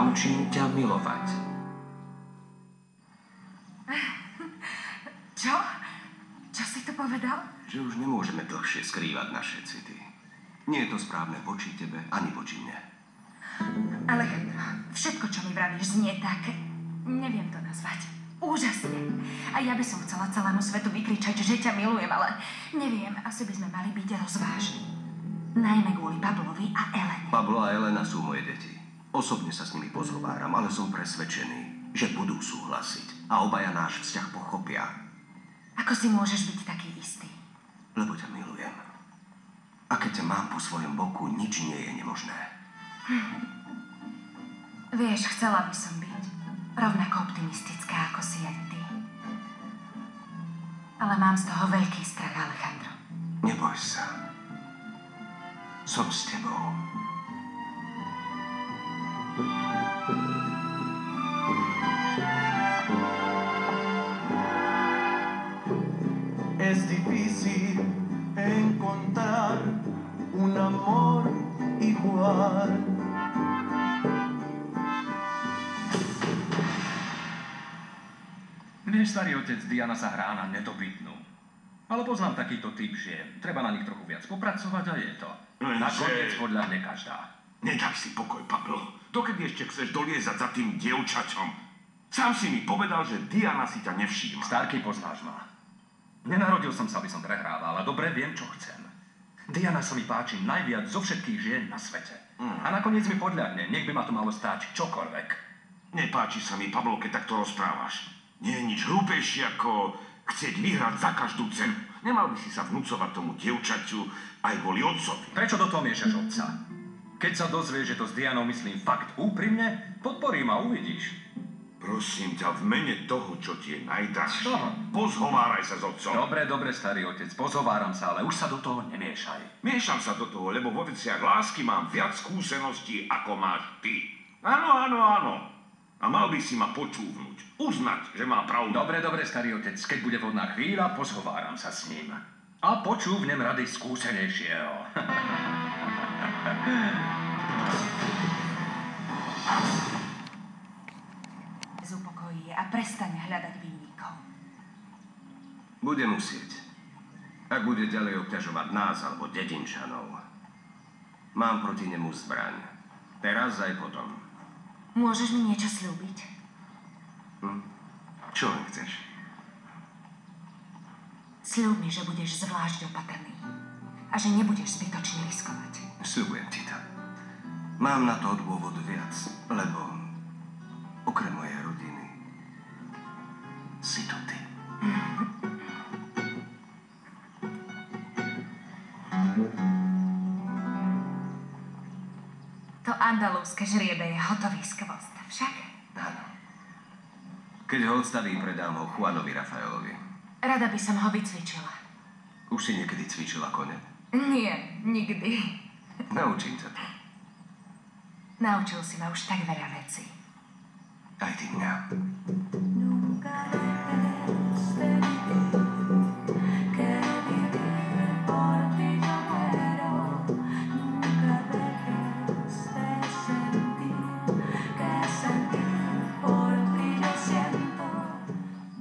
naučím ťa milovať. Čo? Čo si to povedal? Že už nemôžeme dlhšie skrývať naše city. Nie je to správne voči tebe, ani voči mne. Ale všetko, čo mi vravíš, znie tak... Neviem to nazvať. Úžasne. A ja by som chcela celému svetu vykričať, že ťa milujem, ale neviem, asi by sme mali byť rozvážni. Najmä kvôli Pablovi a Elene. Pablo a Elena sú moje deti. Osobne sa s nimi pozhováram, ale som presvedčený, že budú súhlasiť. A obaja náš vzťah pochopia. Ako si môžeš byť taký istý? Lebo ťa milujem. A keď ťa mám po svojom boku, nič nie je nemožné. Vieš, chcela by som byť rovnako optimistická, ako si aj ty. Ale mám z toho veľký strach, Alejandro. Neboj sa. Som s tebou. Es difícil encontrar un amor igual. Vieš, starý otec, Diana sa hrá na nedobytnú. Ale poznám takýto typ žien. Treba na nich trochu viac popracovať a je to. Nakoniec podľahne každá. Nedaj si pokoj, Pablo. Dokedy ešte chceš doliezať za tým dievčaťom? Sám si mi povedal, že Diana si ťa nevšíma. Starky, poznáš ma. Nenarodil som sa, aby som prehrával, ale dobre viem, čo chcem. Diana sa mi páči najviac zo všetkých žien na svete. A nakoniec mi podľahne, nech by ma to malo stáť čokoľvek. Nepáči sa mi, Pablo, keď takto rozprávaš. Nie je nič hlúpejšie, ako chcieť vyhrať za každú cenu. Nemal by si sa vnúcovať tomu dievčaťu aj kvôli otcovi. Prečo do toho miešaš otca? Keď sa dozvieš, že to s Dianou myslím fakt úprimne, podporím a uvidíš. Prosím ťa, v mene toho, čo ti je najdražšie, Čo? pozhováraj sa s otcom. Dobre, starý otec, pozhováram sa, ale už sa do toho nemiešaj. Miešam sa do toho, lebo vo veciach lásky mám viac skúseností, ako máš ty. Áno. A mal by si ma počúvnuť. Uznať, že má pravdu. Dobre, starý otec, keď bude vhodná chvíľa, pozhováram sa s ním. A počúvnem rady skúsenejšieho. Zupokojí a prestane hľadať vinníkov. Bude musieť. Ak bude ďalej obťažovať nás alebo dedinčanov. Mám proti nemu zbraň. Teraz aj potom. Môžeš mi niečo sľúbiť? Čo len chceš? Sľub mi, že budeš zvlášť opatrný. A že nebudeš zbytočne riskovať. Sľubujem ti to. Mám na to dôvod viac, lebo okrem mojej rodiny si to ty. To andalúzske žriebe je hotový skvost, však? Áno. Keď ho odstavím, predám ho Juanovi Rafaelovi. Rada by som ho vycvičila. Už si niekedy cvičila kone? Nie, nikdy. Naučím ťa to. Naučil si ma už tak veľa vecí. Aj ty mňa.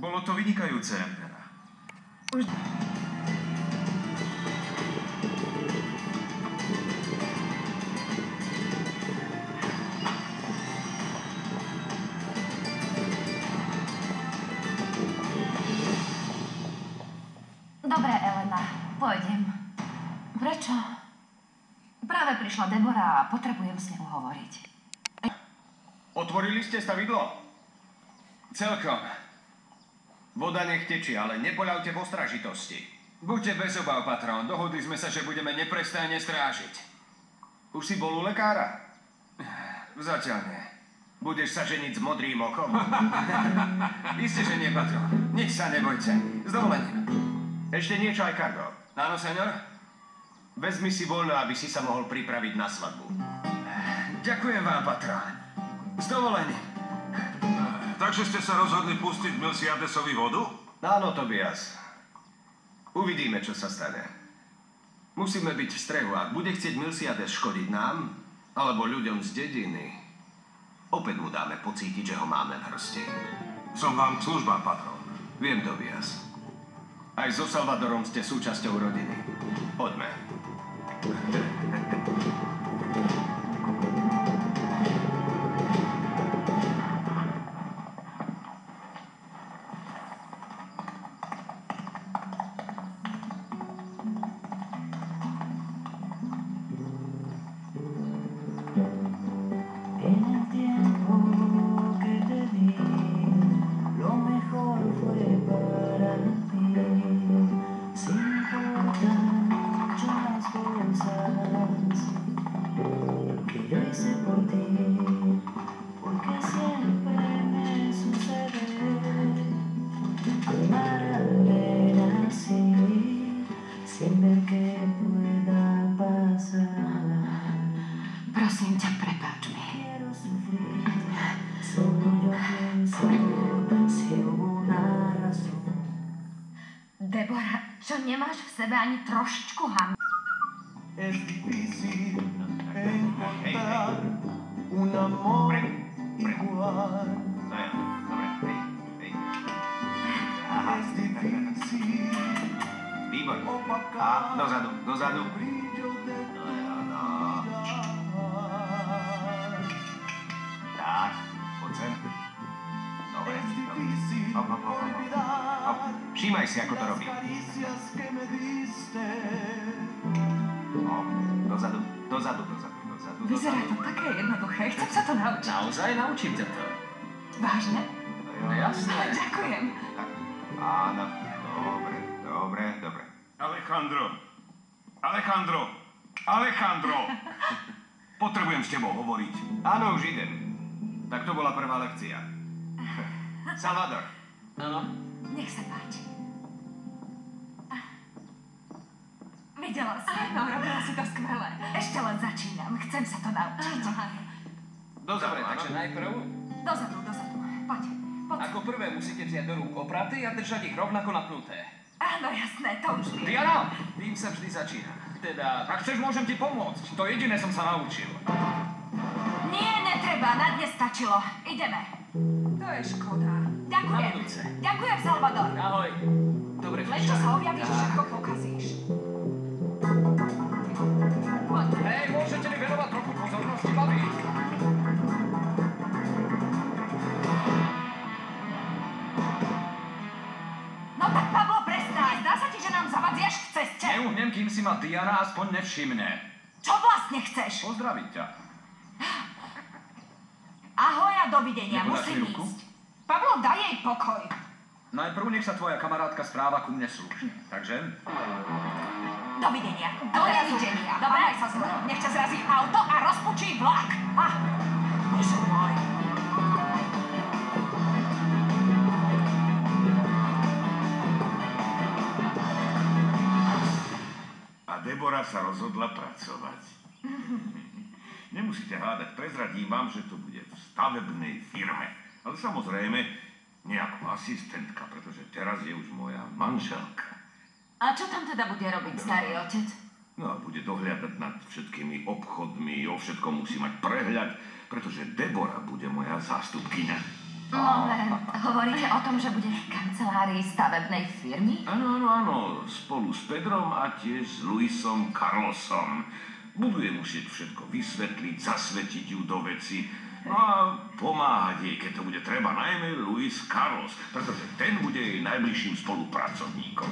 Bolo to vynikajúce, Empera. Už... Dobre, Elena, pôjdem. Prečo? Práve prišla Debora a potrebujem s ňou hovoriť. Otvorili ste stavidlo? Celkom. Voda nech tečie, ale nepoľavte v ostražitosti. Buďte bez obav, patrón. Dohodli sme sa, že budeme neprestajne strážiť. Už si bol u lekára? Zatiaľ nie. Budeš sa ženiť s modrým okom? Isté, že nie, patrón. Nič sa nebojte. S dovolením. Ešte niečo aj, Cargo. Áno, senor? Vezmi si voľno, aby si sa mohol pripraviť na svadbu. Ďakujem vám, patrón. S dovolením. Takže ste sa rozhodli pustiť Milsiadesovi vodu? Áno, Tobias. Uvidíme, čo sa stane. Musíme byť v strehu. Ak bude chcieť Milsiades škodiť nám, alebo ľuďom z dediny, Opäť mu dáme pocítiť, že ho máme v hrsti. Som vám k službám, patrón. Viem, Tobias. Aj so Salvadorom ste súčasťou rodiny. Poďme. En el tiempo que te di, lo mejor fue para ti. Sin importar muchas cosas que yo hice por ti, porque siempre me sucede amar a alguien así, sin ver qué pueda pasar. Prosím ťa, prepáč mi. Quiero sufrir, solo yo pienso si hubo una razón. Debora, čo nemáš v sebe ani trošičku ham? Es difícil encontrar un amor igual. Dobre, hej. Es difícil Výborne. opacar A dozadu. el brillo de tu No. mirar. Tak, poď sem. Dobre. Es difícil Hop. olvidar Všímaj si, ako to las robí. caricias que me diste. Hop. Dozadu. Vyzerá to také jednoduché, chcem sa to naučiť. Naozaj naučím ťa to. Vážne? No jasné. Ďakujem. Áno. Dobre. Alejandro! Potrebujem s tebou hovoriť. Áno, už idem. Tak to bola prvá lekcia. Salvador. Áno. Nech sa páči. Videla si? Áno, robila si to skvelé. Ešte len začínam, chcem sa to naučiť. Dozadu, Dobre, takže najprv, Dozadu. Poď. ako prvé musíte vziať do rúk opraty a držať ich rovnako napnuté. Áno, jasné, to už viem. Diana, tým sa vždy začína. Teda, ak chceš, môžem ti pomôcť. To jediné som sa naučil. Nie, netreba, na dnes stačilo. Ideme. To je škoda. Ďakujem. Na budúce. Ďakujem, Salvador. Ahoj. Dobre, Len čo sa objavíš, všetko pokazíš. Poď. Hej, môžete mi venovať trochu pozornosti, babi. No tak, Pablo, prestaň. Zdá sa ti, že nám zavadziaš v ceste? Neuhnem, kým si ma Diana aspoň nevšimne. Čo vlastne chceš? Pozdraviť ťa. Ahoj a dovidenia, Nepodáš mi musím ruku? ísť. Pablo, daj jej pokoj. Najprv nech sa tvoja kamarátka správa ku mne slušne. Takže? Dovidenia. Dovidenia. Dobre, sa zle. Nech ťa zrazí auto a rozpučí vlak. Bože môj. A Debora sa rozhodla pracovať. Nemusíte hádať, prezradím vám, že to bude v stavebnej firme. Ale samozrejme, nie ako asistentka, pretože teraz je už moja manželka. A čo tam teda bude robiť starý otec? No a bude dohliadať nad všetkými obchodmi, o všetkom musí mať prehľad, pretože Debora bude moja zástupkyňa. Moment, hovoríte o tom, že bude v kancelárii stavebnej firmy? Áno, spolu s Pedrom a tiež s Luisom Carlosom. Buduje musieť všetko vysvetliť, zasvetiť ju do veci. No a pomáhať jej, keď to bude treba, najmä Luis Carlos, pretože ten bude jej najbližším spolupracovníkom.